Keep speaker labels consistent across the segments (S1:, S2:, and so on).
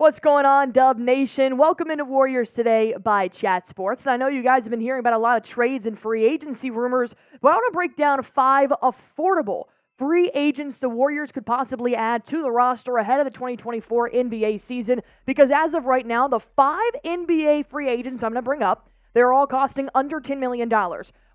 S1: What's going on, Dub Nation? Welcome into Warriors Today by Chat Sports. I know you guys have been hearing about a lot of trades and free agency rumors, but I want to break down 5 affordable free agents the Warriors could possibly add to the roster ahead of the 2024 NBA season, because as of right now, the 5 NBA free agents I'm going to bring up, they're all costing under $10 million.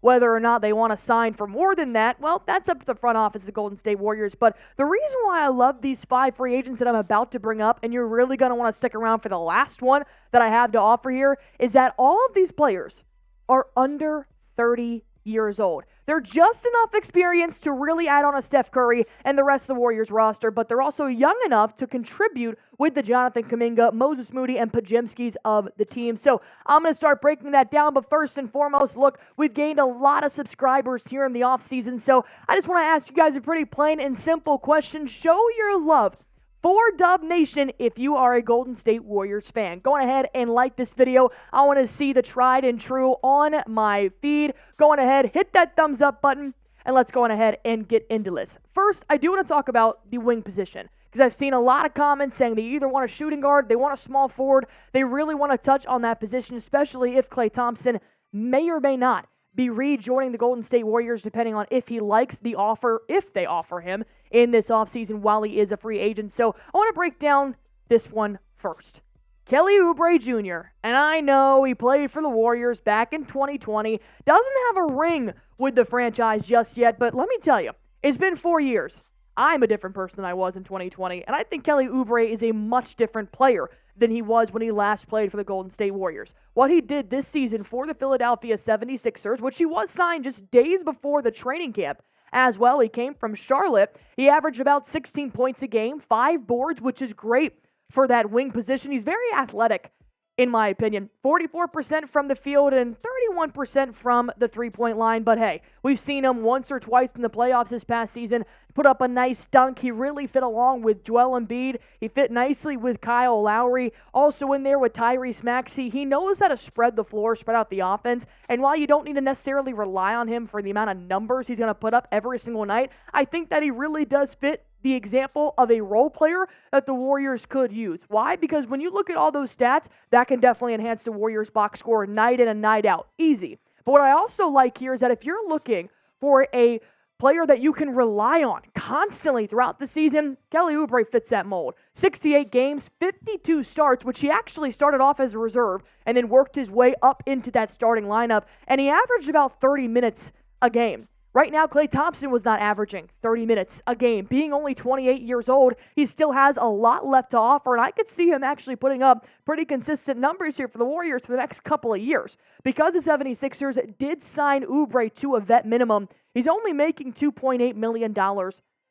S1: Whether or not they want to sign for more than that, well, that's up to the front office of the Golden State Warriors. But the reason why I love these 5 free agents that I'm about to bring up, and you're really going to want to stick around for the last one that I have to offer here, is that all of these players are under 30 years old. They're just enough experience to really add on a Steph Curry and the rest of the Warriors roster, but they're also young enough to contribute with the Jonathan Kuminga, Moses Moody, and Pajemskis of the team. So I'm going to start breaking that down, but first and foremost, look, we've gained a lot of subscribers here in the offseason, so I just want to ask you guys a pretty plain and simple question. Show your love for Dub Nation if you are a Golden State Warriors fan. Go ahead and like this video. I want to see the tried and true on my feed. Go on ahead, hit that thumbs up button, and let's go on ahead and get into this. First, I do want to talk about the wing position, because I've seen a lot of comments saying they either want a shooting guard, they want a small forward, they really want to touch on that position, especially if Klay Thompson may or may not be rejoining the Golden State Warriors, depending on if he likes the offer, if they offer him in this offseason while he is a free agent. So I want to break down this one first. Kelly Oubre Jr., and I know he played for the Warriors back in 2020, doesn't have a ring with the franchise just yet, but let me tell you, it's been 4 years. I'm a different person than I was in 2020, and I think Kelly Oubre is a much different player than he was when he last played for the Golden State Warriors. What he did this season for the Philadelphia 76ers, which he was signed just days before the training camp as well. He came from Charlotte. He averaged about 16 points a game, 5 boards, which is great for that wing position. He's very athletic, in my opinion. 44% from the field and 31% from the three-point line. But hey, we've seen him once or twice in the playoffs this past season put up a nice dunk. He really fit along with Joel Embiid. He fit nicely with Kyle Lowry. Also in there with Tyrese Maxey. He knows how to spread the floor, spread out the offense. And while you don't need to necessarily rely on him for the amount of numbers he's going to put up every single night, I think that he really does fit the example of a role player that the Warriors could use. Why? Because when you look at all those stats, that can definitely enhance the Warriors box score night in and night out. Easy. But what I also like here is that if you're looking for a player that you can rely on constantly throughout the season, Kelly Oubre fits that mold. 68 games, 52 starts, which he actually started off as a reserve and then worked his way up into that starting lineup, and he averaged about 30 minutes a game. Right now, Klay Thompson was not averaging 30 minutes a game. Being only 28 years old, he still has a lot left to offer, and I could see him actually putting up pretty consistent numbers here for the Warriors for the next couple of years. Because the 76ers did sign Oubre to a vet minimum, he's only making $2.8 million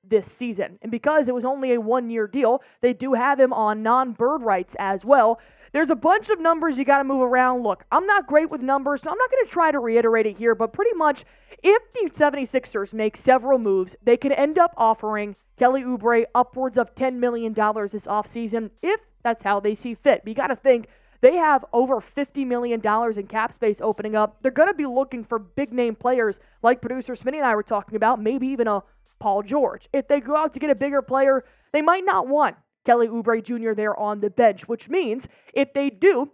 S1: this season. And because it was only a 1-year deal, they do have him on non-bird rights as well. There's a bunch of numbers you got to move around. Look, I'm not great with numbers, so I'm not going to try to reiterate it here, but pretty much if the 76ers make several moves, they could end up offering Kelly Oubre upwards of $10 million this offseason if that's how they see fit. But you got to think, they have over $50 million in cap space opening up. They're going to be looking for big-name players like producer Smitty and I were talking about, maybe even a Paul George. If they go out to get a bigger player, they might not want Kelly Oubre Jr. there on the bench, which means if they do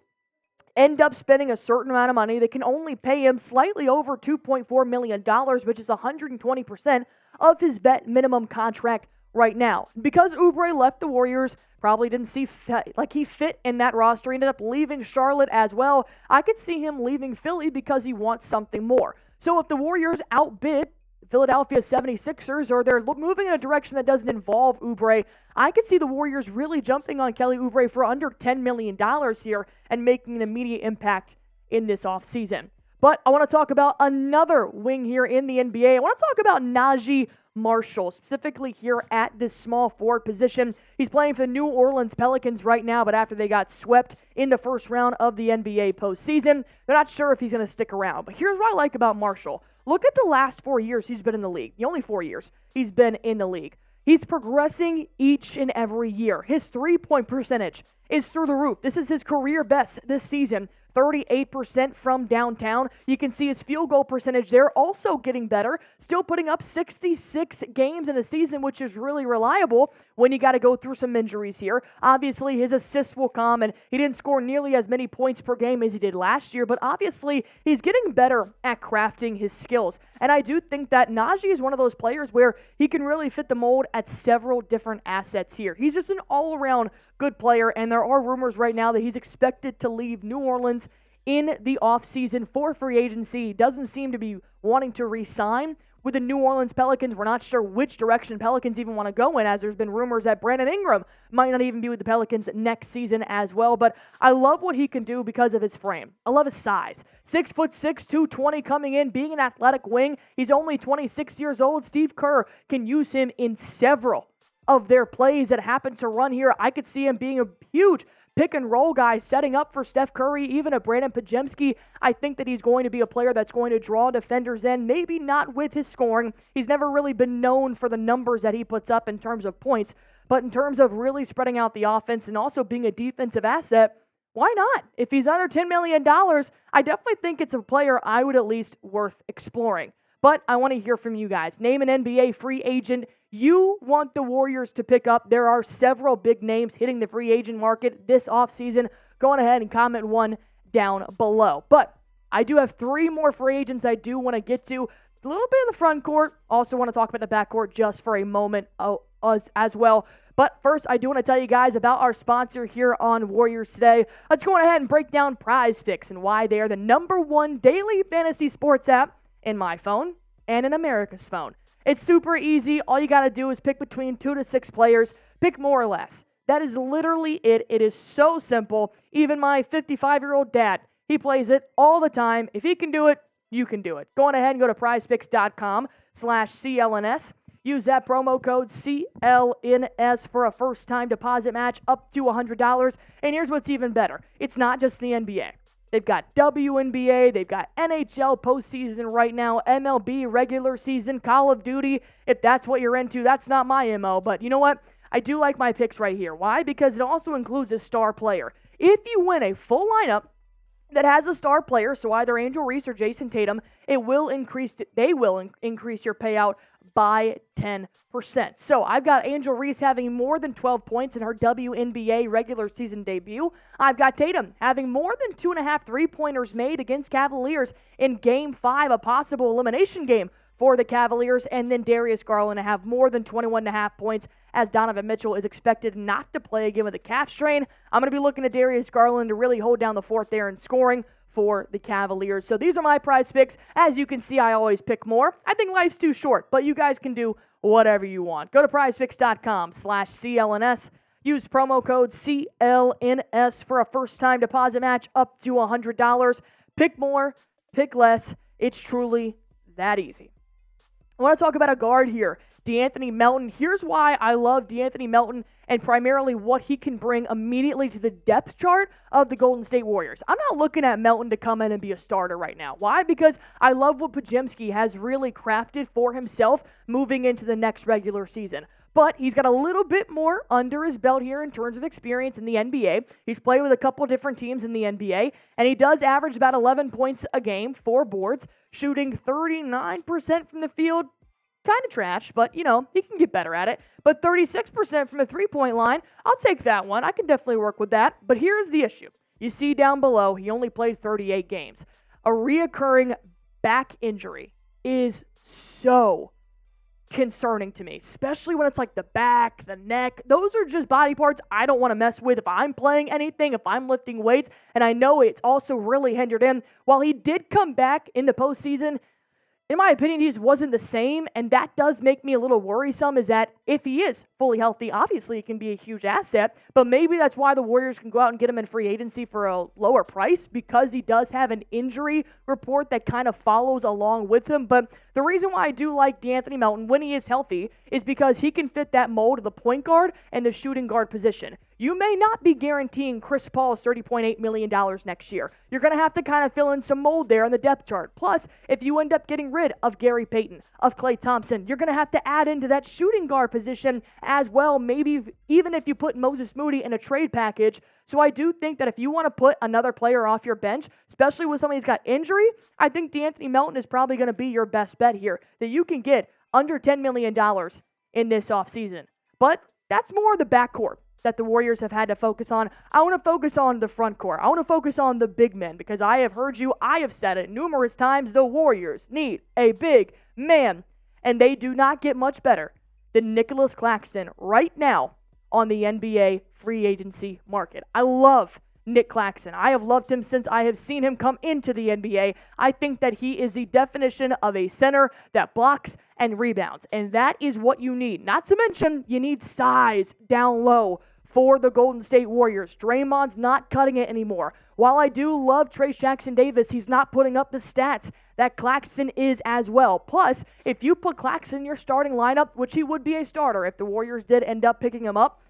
S1: end up spending a certain amount of money, they can only pay him slightly over $2.4 million, which is 120% of his vet minimum contract right now. Because Oubre left the Warriors, probably didn't see like he fit in that roster. He ended up leaving Charlotte as well. I could see him leaving Philly because he wants something more. So if the Warriors outbid Philadelphia 76ers, or they're moving in a direction that doesn't involve Oubre, I could see the Warriors really jumping on Kelly Oubre for under $10 million here and making an immediate impact in this offseason. But I want to talk about another wing here in the NBA. I want to talk about Naji Marshall, specifically here at this small forward position. He's playing for the New Orleans Pelicans right now, but after they got swept in the first round of the NBA postseason, they're not sure if he's going to stick around. But here's what I like about Marshall. Look at the last 4 years he's been in the league. The only 4 years he's been in the league. He's progressing each and every year. His three-point percentage is through the roof. This is his career best this season. 38% from downtown. You can see his field goal percentage there also getting better, still putting up 66 games in a season, which is really reliable when you got to go through some injuries here. Obviously, his assists will come, and he didn't score nearly as many points per game as he did last year, but obviously, he's getting better at crafting his skills. And I do think that Naji is one of those players where he can really fit the mold at several different assets here. He's just an all-around good player, and there are rumors right now that he's expected to leave New Orleans in the offseason for free agency. He doesn't seem to be wanting to re-sign with the New Orleans Pelicans. We're not sure which direction Pelicans even want to go in, as there's been rumors that Brandon Ingram might not even be with the Pelicans next season as well. But I love what he can do because of his frame. I love his size. 6'6", 220 coming in, being an athletic wing. He's only 26 years old. Steve Kerr can use him in several of their plays that happen to run here. I could see him being a huge pick and roll guy, setting up for Steph Curry, even a Brandon Pajemski. I think that he's going to be a player that's going to draw defenders in, maybe not with his scoring. He's never really been known for the numbers that he puts up in terms of points, but in terms of really spreading out the offense and also being a defensive asset, why not? If he's under $10 million, I definitely think it's a player I would at least worth exploring. But I want to hear from you guys. Name an NBA free agent you want the Warriors to pick up. There are several big names hitting the free agent market this offseason. Go on ahead and comment one down below. But I do have 3 more free agents I do want to get to. A little bit of the front court. Also want to talk about the backcourt just for a moment as well. But first, I do want to tell you guys about our sponsor here on Warriors Today. Let's go ahead and break down PrizePicks and why they are the #1 daily fantasy sports app in my phone and in America's phone. It's super easy. All you got to do is pick between 2 to 6 players. Pick more or less. That is literally it. It is so simple. Even my 55-year-old dad, he plays it all the time. If he can do it, you can do it. Go on ahead and go to prizepicks.com/CLNS. Use that promo code CLNS for a first-time deposit match up to $100. And here's what's even better. It's not just the NBA. They've got WNBA, they've got NHL postseason right now, MLB regular season, Call of Duty. If that's what you're into, that's not my MO. But you know what? I do like my picks right here. Why? Because it also includes a star player. If you win a full lineup that has a star player, so either Angel Reese or Jason Tatum, they will increase your payout by 10%. So I've got Angel Reese having more than 12 points in her WNBA regular season debut. I've got Tatum having more than 2.5 3-pointers made against Cavaliers in Game 5, a possible elimination game for the Cavaliers. And then Darius Garland to have more than 21.5 points as Donovan Mitchell is expected not to play again with a calf strain. I'm going to be looking at Darius Garland to really hold down the fort there in scoring for the Cavaliers. So these are my prize picks. As you can see, I always pick more. I think life's too short, but you guys can do whatever you want. Go to prizepicks.com/CLNS. Use promo code CLNS for a first-time deposit match up to $100. Pick more, pick less. It's truly that easy. I want to talk about a guard here, De'Anthony Melton. Here's why I love De'Anthony Melton and primarily what he can bring immediately to the depth chart of the Golden State Warriors. I'm not looking at Melton to come in and be a starter right now. Why? Because I love what Pajemski has really crafted for himself moving into the next regular season. But he's got a little bit more under his belt here in terms of experience in the NBA. He's played with a couple different teams in the NBA, and he does average about 11 points a game, 4 boards, shooting 39% from the field. Kind of trash, but, you know, he can get better at it. But 36% from the three-point line, I'll take that one. I can definitely work with that. But here's the issue. You see down below, he only played 38 games. A reoccurring back injury is so concerning to me, especially when it's like the back, the neck. Those are just body parts I don't want to mess with if I'm playing anything, if I'm lifting weights. And I know it's also really hindered him. While he did come back in the postseason, in my opinion, he just wasn't the same, and that does make me a little worrisome, is that if he is fully healthy, obviously it can be a huge asset, but maybe that's why the Warriors can go out and get him in free agency for a lower price, because he does have an injury report that kind of follows along with him. But The reason why I do like D'Anthony Melton when he is healthy is because he can fit that mold of the point guard and the shooting guard position. You may not be guaranteeing Chris Paul's $30.8 million next year. You're going to have to kind of fill in some mold there on the depth chart. Plus, if you end up getting rid of Gary Payton, of Klay Thompson, you're going to have to add into that shooting guard position as well, maybe even if you put Moses Moody in a trade package. So I do think that if you want to put another player off your bench, especially with somebody who's got injury, I think D'Anthony Melton is probably going to be your best bet here, that you can get under $10 million in this offseason. But that's more of the backcourt that the Warriors have had to focus on. I want to focus on the front court. I want to focus on the big men because I have heard you, I have said it numerous times, the Warriors need a big man, and they do not get much better than Nicolas Claxton right now on the NBA free agency market. I love Nic Claxton. I have loved him since I have seen him come into the NBA. I think that he is the definition of a center that blocks and rebounds, and that is what you need. Not to mention, you need size down low for the Golden State Warriors. Draymond's not cutting it anymore. While I do love Trayce Jackson-Davis, he's not putting up the stats that Claxton is as well. Plus, if you put Claxton in your starting lineup, which he would be a starter if the Warriors did end up picking him up,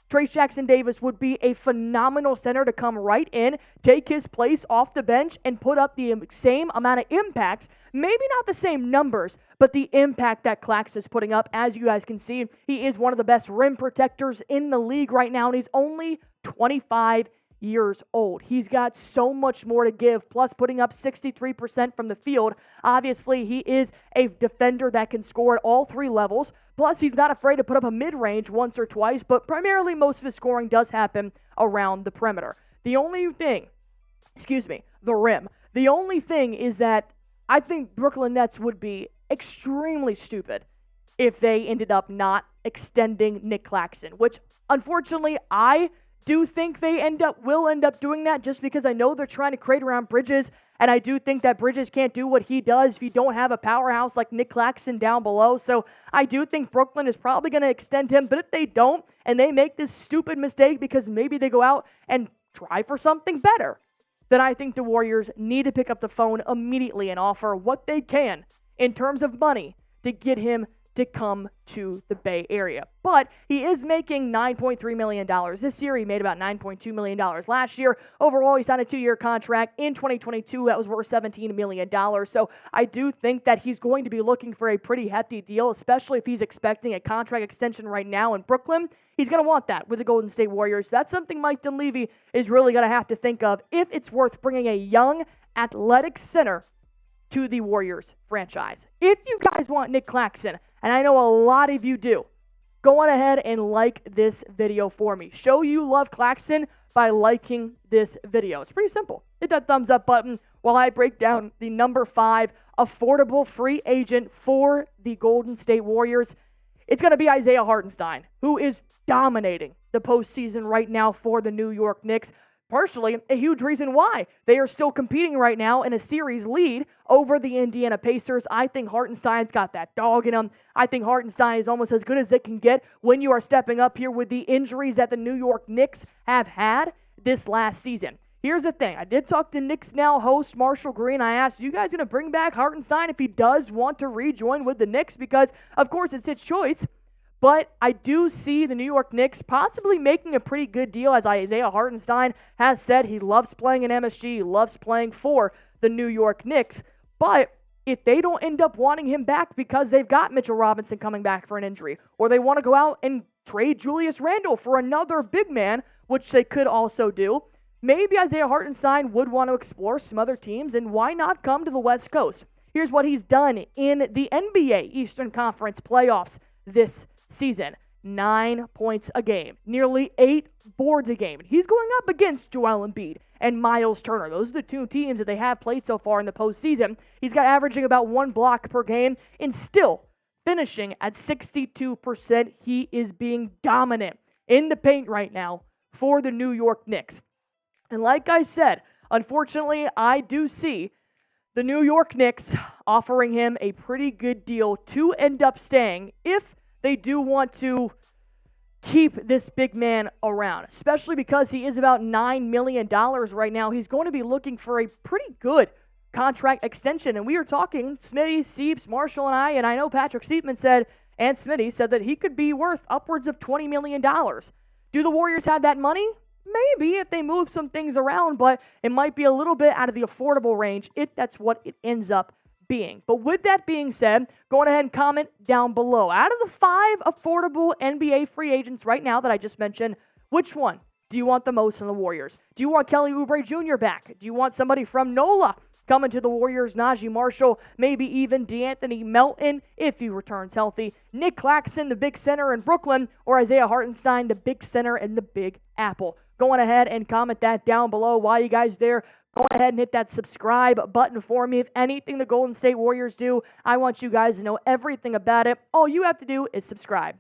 S1: Trayce Jackson-Davis would be a phenomenal center to come right in, take his place off the bench, and put up the same amount of impacts. Maybe not the same numbers, but the impact that Claxton's putting up. As you guys can see, he is one of the best rim protectors in the league right now, and he's only 25 years old. He's got so much more to give, plus putting up 63% from the field. Obviously, he is a defender that can score at all three levels. Plus, he's not afraid to put up a mid-range once or twice, but primarily most of his scoring does happen around the perimeter. The rim. The only thing is that I think Brooklyn Nets would be extremely stupid if they ended up not extending Nic Claxton, which unfortunately I do think they will end up doing that just because I know they're trying to create around Bridges, and I do think that Bridges can't do what he does if you don't have a powerhouse like Nic Claxton down below. So I do think Brooklyn is probably going to extend him, but if they don't and they make this stupid mistake because maybe they go out and try for something better, then I think the Warriors need to pick up the phone immediately and offer what they can in terms of money to get him to come to the Bay Area. But he is making $9.3 million this year. He made about $9.2 million last year. Overall, he signed a 2-year contract in 2022 that was worth $17 million. So I do think that he's going to be looking for a pretty hefty deal, especially if he's expecting a contract extension right now in Brooklyn. He's going to want that with the Golden State Warriors. That's something Mike Dunleavy is really going to have to think of if it's worth bringing a young, athletic center to the Warriors franchise. If you guys want Nic Claxton, and I know a lot of you do, go on ahead and like this video for me. Show you love Claxton by liking this video. It's pretty simple. Hit that thumbs up button while I break down the number 5 affordable free agent for the Golden State Warriors. It's going to be Isaiah Hartenstein, who is dominating the postseason right now for the New York Knicks. Partially a huge reason why they are still competing right now in a series lead over the Indiana Pacers. I think Hartenstein's got that dog in him. I think Hartenstein is almost as good as it can get when you are stepping up here with the injuries that the New York Knicks have had this last season. Here's the thing. I did talk to Knicks Now host Marshall Green. I asked, you guys going to bring back Hartenstein if he does want to rejoin with the Knicks? Because, of course, it's his choice. But I do see the New York Knicks possibly making a pretty good deal, as Isaiah Hartenstein has said he loves playing in MSG, he loves playing for the New York Knicks. But if they don't end up wanting him back because they've got Mitchell Robinson coming back for an injury, or they want to go out and trade Julius Randle for another big man, which they could also do, maybe Isaiah Hartenstein would want to explore some other teams, and why not come to the West Coast? Here's what he's done in the NBA Eastern Conference playoffs this season. 9 points a game, nearly 8 boards a game. He's going up against Joel Embiid and Miles Turner. Those are the two teams that they have played so far in the postseason. He's got averaging about 1 block per game and still finishing at 62%. He is being dominant in the paint right now for the New York Knicks. And like I said, unfortunately, I do see the New York Knicks offering him a pretty good deal to end up staying if they do want to keep this big man around, especially because he is about $9 million right now. He's going to be looking for a pretty good contract extension. And we are talking Smitty, Seeps, Marshall, and I know Patrick Seepman said, and Smitty said that he could be worth upwards of $20 million. Do the Warriors have that money? Maybe if they move some things around, but it might be a little bit out of the affordable range if that's what it ends up being. But with that being said, go ahead and comment down below. Out of the 5 affordable NBA free agents right now that I just mentioned, which one do you want the most on the Warriors? Do you want Kelly Oubre Jr. back? Do you want somebody from NOLA coming to the Warriors? Naji Marshall, maybe even D'Anthony Melton if he returns healthy. Nic Claxton, the big center in Brooklyn, or Isaiah Hartenstein, the big center in the Big Apple. Go on ahead and comment that down below. While you guys there, go ahead and hit that subscribe button for me. If anything the Golden State Warriors do, I want you guys to know everything about it. All you have to do is subscribe.